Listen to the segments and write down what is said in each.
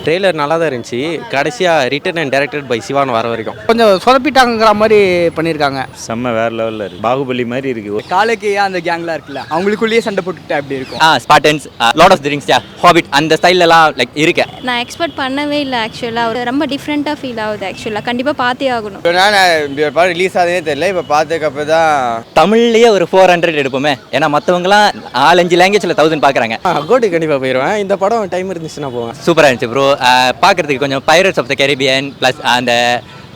Trailer நல்லா தான் இருந்துச்சு. கடைசியாக ரிட்டன் அண்ட் டைரக்டட் பை சிவான்னு வர வரைக்கும் கொஞ்சம் சொதப்பிட்டாங்கிற மாதிரி பண்ணியிருக்காங்க. செம்ம வேற லெவலில் இருக்குது. பாகுபலி மாதிரி இருக்குது. காலக்கேயா அந்த கேங்லாம் இருக்குல்ல, அவங்களுக்குள்ளேயே சண்டை போட்டுட்டு அப்படி இருக்கும். Spartans, Lord of the Rings, Hobbit அந்த ஸ்டைலெல்லாம் லைக் இருக்கு. நான் எக்ஸ்பெக்ட் பண்ணவே இல்லை ஆக்சுவலாக. ரொம்ப டிஃப்ரெண்ட்டாக ஃபீல் ஆகுது ஆக்சுவலாக. கண்டிப்பாக பார்த்தே ஆகணும். நான் படம் ரிலீஸ் ஆகுதுனே தெரியல, இப்போ பார்த்ததுக்கப்புறம் தான் தமிழ்லேயே ஒரு 400 எடுப்போமே. ஏன்னா மற்றவங்களாம் 4-5 லாங்குவேஜில் 1000 பார்க்குறாங்க. கோட்டு கண்டிப்பாக போயிடுவேன். இந்த படம் டைம் இருந்துச்சுன்னா போவேன். சூப்பராக இருந்துச்சு ப்ரோ. பார்க்குறதுக்கு கொஞ்சம் Pirates of the Caribbean plus அந்த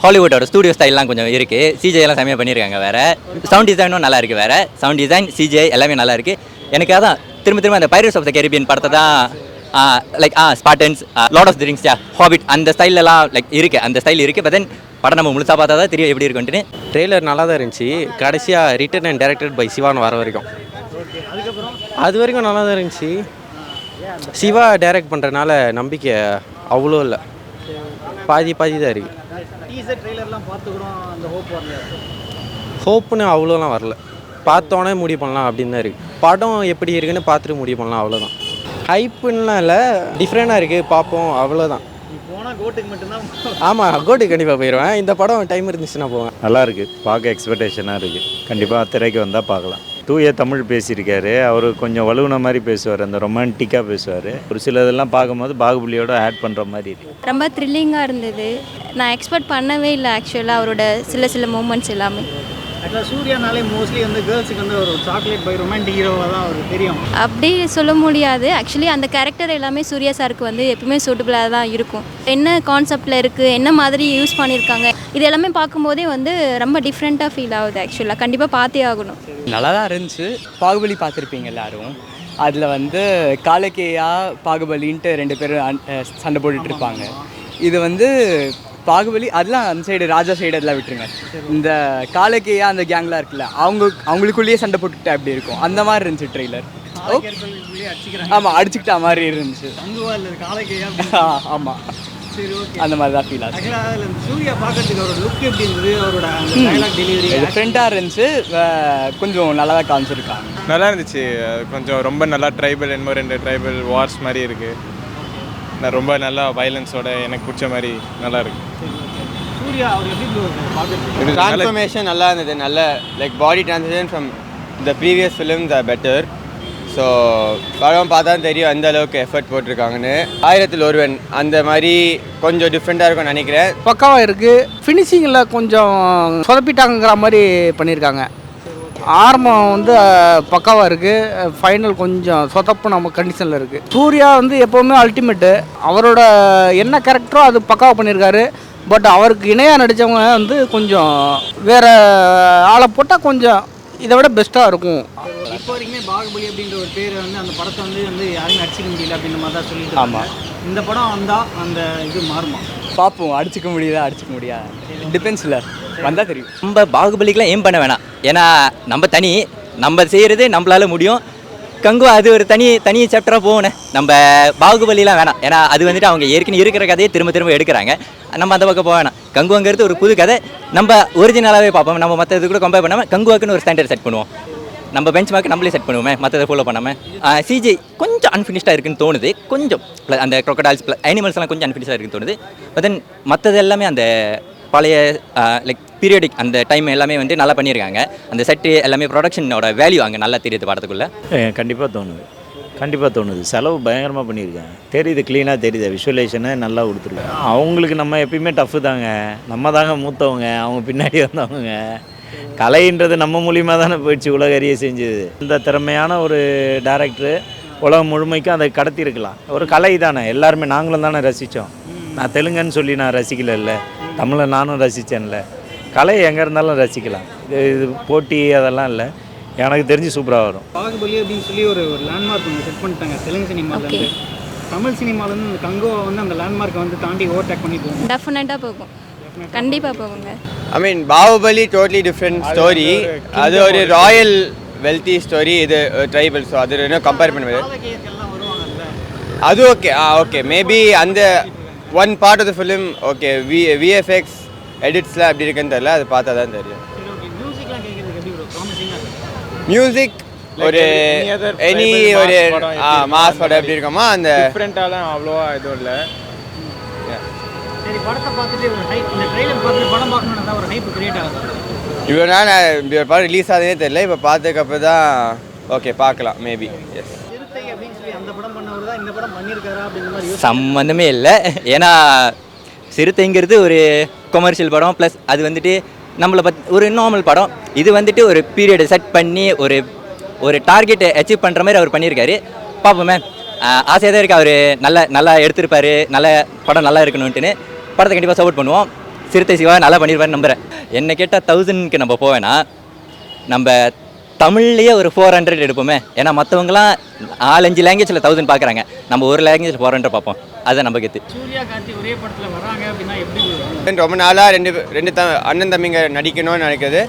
ஹாலிவுட்டோட ஸ்டூடியோ ஸ்டைல்லாம் கொஞ்சம் இருக்குது. சிஜே எல்லாம் செம்மையாக பண்ணியிருக்காங்க. வேறு சவுண்ட் டிசைனும் நல்லா இருக்குது. வேறு சவுண்ட் டிசைன் சிஜே எல்லாமே நல்லா இருக்குது. எனக்கு அதான் திரும்ப அந்த பைரட்ஸ் ஆஃப் த கரீபியன் படத்தை தான் like Spartans, Lord of the Rings, Hobbit அந்த ஸ்டைலெல்லாம் லைக் இருக்குது. அந்த ஸ்டைல் இருக்குது. பட் தென் படம் நம்ம முழுசாக பார்த்தா தான் தெரியும் எப்படி இருக்குன்ட்டு. ட்ரெய்லர் நல்லா தான் இருந்துச்சு. கடைசியாக ரிட்டன் அண்ட் டைரக்டட் பை சிவான்னு வர வரைக்கும் அது வரைக்கும் நல்லா தான் இருந்துச்சு. சிவா டைரக்ட் பண்ணுறதுனால நம்பிக்கை அவ்வளோ இல்லை, பாதி தான் இருக்குது. ஹோப்புன்னு அவ்வளோலாம் வரல. பார்த்தோன்னே முடிவு பண்ணலாம் அப்படின்னு தான் இருக்குது. படம் எப்படி இருக்குன்னு பார்த்துட்டு முடிவு பண்ணலாம், அவ்வளோதான். ஹைப்புன்னெலாம் இல்லை, டிஃப்ரெண்டாக இருக்குது, பார்ப்போம், அவ்வளோதான். ஆமாம், கோட்டுக்கு கண்டிப்பாக போயிடுவேன். இந்த படம் டைம் இருந்துச்சுன்னா போவேன். நல்லா இருக்குது, பார்க்க எக்ஸ்பெக்டேஷனாக இருக்குது. கண்டிப்பாக திரைக்கு வந்தால் பார்க்கலாம். தூய தமிழ் பேசியிருக்காரு. அவர் கொஞ்சம் வலுவுன மாதிரி பேசுவார், அந்த ரொமான்டிக்காக பேசுவார். ஒரு சில இதெல்லாம் பார்க்கும்போது பாகுபலியோட ஆட் பண்ணுற மாதிரி இருக்குது. ரொம்ப த்ரில்லிங்காக இருந்தது. நான் எக்ஸ்பெக்ட் பண்ணவே இல்லை ஆக்சுவலாக அவரோட சில மூமெண்ட்ஸ் எல்லாமே. சூர்யானாலே மோஸ்ட்லி வந்து கேர்ள்ஸுக்கு வந்து ஒரு சாக்லேட் பை ரொமான்டிக் ஹீரோவாக தான் அவருக்கு தெரியும். அப்படி சொல்ல முடியாது. ஆக்சுவலி அந்த கேரக்டர் எல்லாமே சூர்யா சாருக்கு வந்து எப்பவுமே சூட்டபிளாக தான் இருக்கும். என்ன கான்செப்டில் இருக்குது, என்ன மாதிரி யூஸ் பண்ணியிருக்காங்க, இது எல்லாமே பார்க்கும்போதே வந்து ரொம்ப டிஃப்ரெண்ட்டாக ஃபீல் ஆகுது ஆக்சுவலாக. கண்டிப்பாக பார்த்தே ஆகணும். நல்லா தான் இருந்துச்சு. பாகுபலி பார்த்துருப்பீங்க எல்லாரும். அதில் வந்து காலக்கேயா பாகுபலின்ட்டு 2 பேரும் சண்டை போட்டுட்டு இருப்பாங்க. இது வந்து பாகுபலி அதெல்லாம் அந்த சைடு ராஜா சைடு அதெல்லாம் விட்டுருங்க. இந்த காலக்கேயா அந்த கேங்லாம் இருக்குல்ல, அவங்களுக்குள்ளேயே சண்டை போட்டுட்டு அப்படி இருக்கும். அந்த மாதிரி இருந்துச்சு ட்ரெய்லர். ஆமாம், அடிச்சுக்கிட்ட மாதிரி இருந்துச்சு. ஆமாம், அந்த மாதிரி தான் ஃபீல் ஆச்சு. சூர்யா பார்க்கறதுக்கு ஒரு லுக் எப்படி இருந்தது, அவரோட டைலாக் டெலிவரி டிஃப்ரெண்ட்டாக இருந்துச்சு. கொஞ்சம் நல்லா தான் காமிச்சிருக்காங்க. நல்லா இருந்துச்சு. கொஞ்சம் ரொம்ப நல்லா ட்ரைபல், என்னமோ 2 ட்ரைபல் வார்ஸ் மாதிரி இருக்குது. நான் ரொம்ப நல்லா வயலன்ஸோட எனக்கு பிடிச்ச மாதிரி நல்லா இருக்கு. சூர்யா அவர் எப்படி பார்க்கறதுக்கு ட்ரான்ஸ்ஃபர்மேஷன் நல்லா இருந்தது. நல்ல like body transformation from the previous films are better. So படம் பார்த்தா தெரியும் எந்த அளவுக்கு எஃபர்ட் போட்டிருக்காங்கன்னு. 1000ல் ஒருவன் அந்த மாதிரி கொஞ்சம் டிஃப்ரெண்ட்டாக இருக்கும்னு நினைக்கிறேன். பக்காவாக இருக்குது. ஃபினிஷிங்கில் கொஞ்சம் சொதப்பிட்டாங்கிற மாதிரி பண்ணியிருக்காங்க. ஆரம்பம் வந்து பக்காவாக இருக்குது. ஃபைனல் கொஞ்சம் சொதப்பு நம்ம கண்டிஷனில் இருக்குது. சூர்யா வந்து எப்போவுமே அல்டிமேட்டு. அவரோட என்ன கேரக்டரோ அது பக்காவாக பண்ணியிருக்காரு. பட் அவருக்கு இணையாக நடித்தவங்க வந்து கொஞ்சம் வேறு ஆளை போட்டால் கொஞ்சம் இதை விட பெஸ்ட்டாக இருக்கும். இப்போ வரைக்குமே பாகுபலி அப்படின்ற ஒரு பேர் வந்து அந்த படத்தை வந்து யாரையும் அடிச்சிக்க முடியல அப்படின்ற மாதிரி தான் சொல்லிட்டு. ஆமாம், இந்த படம் வந்தால் அந்த இது மாறுமா பார்ப்போம். அடிச்சிக்க முடியாது, டிபெண்ட்ஸில் வந்தால் தெரியும். நம்ம பாகுபலிக்கெலாம் ஏம் பண்ண வேணாம். ஏன்னா நம்ம செய்கிறது நம்மளால முடியும். கங்கு அது ஒரு தனி சாப்டராக போகணும். நம்ம பாகுபலிலாம் வேணாம். ஏன்னா அது வந்துட்டு அவங்க ஏற்கனவே இருக்கிற கதையை திரும்ப எடுக்கிறாங்க. நம்ம அந்த பக்கம் போக வேணாம். கங்குவாங்கிறது ஒரு புது கதை. நம்ம ஒரிஜினலாகவே பார்ப்போம். நம்ம மற்ற இது கூட கம்பேர் பண்ணாமல் கங்குவாக்குன்னு ஒரு ஸ்டாண்டர்ட் செட் பண்ணுவோம். நம்ம பெஞ்ச் மார்க் நம்மளே செட் பண்ணுவோமே, மற்றதை ஃபாலோ பண்ணாமல். சிஜி கொஞ்சம் அன்ஃபினிஷ்டாக இருக்குன்னு தோணுது. கொஞ்சம் அந்த க்ரொக்கடைல்ஸ் அனிமல்ஸ்லாம் கொஞ்சம் அன்ஃபினிஷ்டாக இருக்குன்னு தோணுது. பட் தென் மற்றது எல்லாமே அந்த பழைய லைக் பீரியடிக் அந்த டைம் எல்லாமே வந்து நல்லா பண்ணியிருக்காங்க. அந்த செட்டு எல்லாமே ப்ரொடக்ஷனோட வேல்யூ அங்கே நல்லா தெரியுது படத்துக்குள்ளே. கண்டிப்பாக தோணுது. செலவு பயங்கரமாக பண்ணியிருக்காங்க. தெரியுது, க்ளீனாக தெரியுது. விஷுவலேஷனை நல்லா கொடுத்துருக்காங்க. அவங்களுக்கு நம்ம எப்பயுமே டஃப்பு தாங்க. நம்ம தாங்க மூத்தவங்க, அவங்க பின்னாடி வந்தவங்க. கலைன்றது நம்ம மூலியமாக தானே போயிடுச்சு, உலக அறிய செஞ்சது. இந்த திறமையான ஒரு டைரக்டரு உலகம் முழுமைக்கும் அதை கடத்தியிருக்கலாம். ஒரு கலை தானே, எல்லாருமே நாங்களும் தானே ரசித்தோம். நான் தெலுங்குன்னு சொல்லி நான் ரசிக்கல, தமிழை நானும் ரசித்தேன்ல. கலை எங்கே இருந்தாலும் ரசிக்கலாம். இது போட்டி அதெல்லாம் இல்லை. எனக்கு தெரிஞ்சு சூப்பராக வரும். பாகுபலி அப்படின்னு சொல்லி ஒரு லேண்ட்மார்க் ஒன்று செட் பண்ணிட்டாங்க தெலுங்கு சினிமாவிலேருந்து. தமிழ் சினிமாவிலேருந்து அந்த கங்கோவை வந்து அந்த லேண்ட்மார்க்கை வந்து தாண்டி ஓவர்டேக் பண்ணி போகும். டெஃபினட்டாக போகும், கண்டிப்பாக போகுங்க. I mean Baahubali totally different story. அது ஒரு ராயல் வெல்த்தி ஸ்டோரி, இது ட்ரைபல். ஸோ அது இன்னும் கம்பேர் பண்ணுவது அது ஓகே. ஓகே, மேபி அந்த one part of the film okay. VFX எடிட்ஸ்லாம் எப்படி இருக்குன்னு தெரியல, அது பார்த்தா தான் தெரியும். மியூசிக் ஒரு எனி ஒரு மாஸ் படம் எப்படி இருக்குமா அந்த டிஃப்ரெண்ட்டாலாம் அவ்வளோவா எதுவும் இல்லை. சரி, படத்தை பார்த்துட்டு ஒரு ஹைப், இந்த ட்ரெய்லர் பார்த்துட்டு படம் பார்க்கணும்னா ஒரு ஹைப் கிரியேட் ஆகுது. இவ்வளோ நாள் இந்த படம் ரிலீஸ் ஆகுதுனே தெரியல, இப்போ பார்த்ததுக்கப்புறம் தான் ஓகே பார்க்கலாம் மேபி. எஸ், சிறுத்தை அப்படின்னு சொல்லி அந்த படம் பண்ணவர் தான் இந்த படம் பண்ணியிருக்காரா அப்படிங்கிற மாதிரி சம்மந்தமே இல்லை. ஏன்னா சிறுத்தைங்கிறது ஒரு கொமர்ஷியல் படம், ப்ளஸ் அது வந்துட்டு நம்மளை ஒரு நார்மல் படம். இது வந்துட்டு ஒரு பீரியடை செட் பண்ணி ஒரு ஒரு டார்கெட்டை அச்சீவ் பண்ணுற மாதிரி அவர் பண்ணியிருக்காரு. பார்ப்போமே, ஆசையாக தான் இருக்குது. அவர் நல்லா எடுத்திருப்பாரு, நல்ல படம் நல்லா இருக்கணும்ட்டுன்னு படத்தை கண்டிப்பாக சப்போர்ட் பண்ணுவோம். சிறுத்தை சிவா நல்லா பண்ணியிருப்பாருன்னு நம்புகிறேன். என்ன கேட்டால் 1000க்கு நம்ம போவேன்னா நம்ம தமிழ்லேயே ஒரு 400 எடுப்போமே. ஏன்னா மற்றவங்களாம் 4-5 லாங்குவேஜில் 1000 பார்க்குறாங்க, நம்ம ஒரு லாங்குவேஜில் 400 பார்ப்போம். அதுதான் நம்ம கெத்து. சூர்யா கார்த்தி ஒரே படத்தில் வராங்க அப்படின்னா எப்படி? ரொம்ப நாளாக ரெண்டு அண்ணன் தம்பிங்க நடிக்கணும்னு நினைக்கிறது.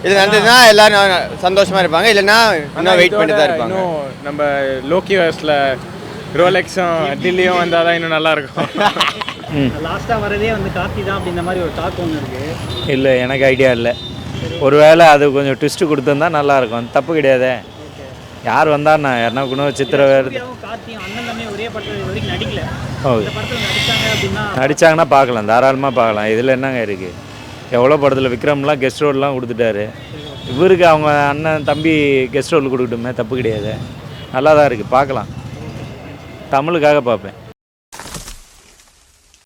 இது நடந்ததுன்னா எல்லாரும் சந்தோஷமாக இருப்பாங்க, இல்லைன்னா இன்னும் வெயிட் பண்ணிட்டு தான் இருப்பாங்க. இன்னும் நம்ம லோக்கி வயசில் ரோலெக்ஸும் டில்லியும் வந்தால் தான் இன்னும் நல்லாயிருக்கும். லாஸ்ட்டாக வரதே வந்து கார்த்தி தான் அப்படின்ற மாதிரி ஒரு டாக் ஒன்று இருக்குது. இல்லை, எனக்கு ஐடியா இல்லை. ஒருவேளை அது கொஞ்சம் ட்விஸ்ட்டு கொடுத்துருந்தா நல்லாயிருக்கும். தப்பு கிடையாதே, யார் வந்தால் நான் யாருன்னா குணம் சித்திர வேறு கார்த்தியும் அண்ணன் தம்பி ஒரே படத்தில் வரைக்கும் நடிக்கல. ஓ, இந்த படத்தில் நடிச்சாங்க அப்படின்னா நடித்தாங்கன்னா பார்க்கலாம், தாராளமாக பார்க்கலாம். இதில் என்னங்க இருக்குது? எவ்வளோ படத்தில் விக்ரம்லாம் கெஸ்ட் ரோல்லாம் கொடுத்துட்டாரு. இவருக்கு அவங்க அண்ணன் தம்பி கெஸ்ட் ரோல் கொடுக்கட்டுமே, தப்பு கிடையாது. நல்லா தான் இருக்குது, பார்க்கலாம். தமிழுக்காக பார்ப்பேன்.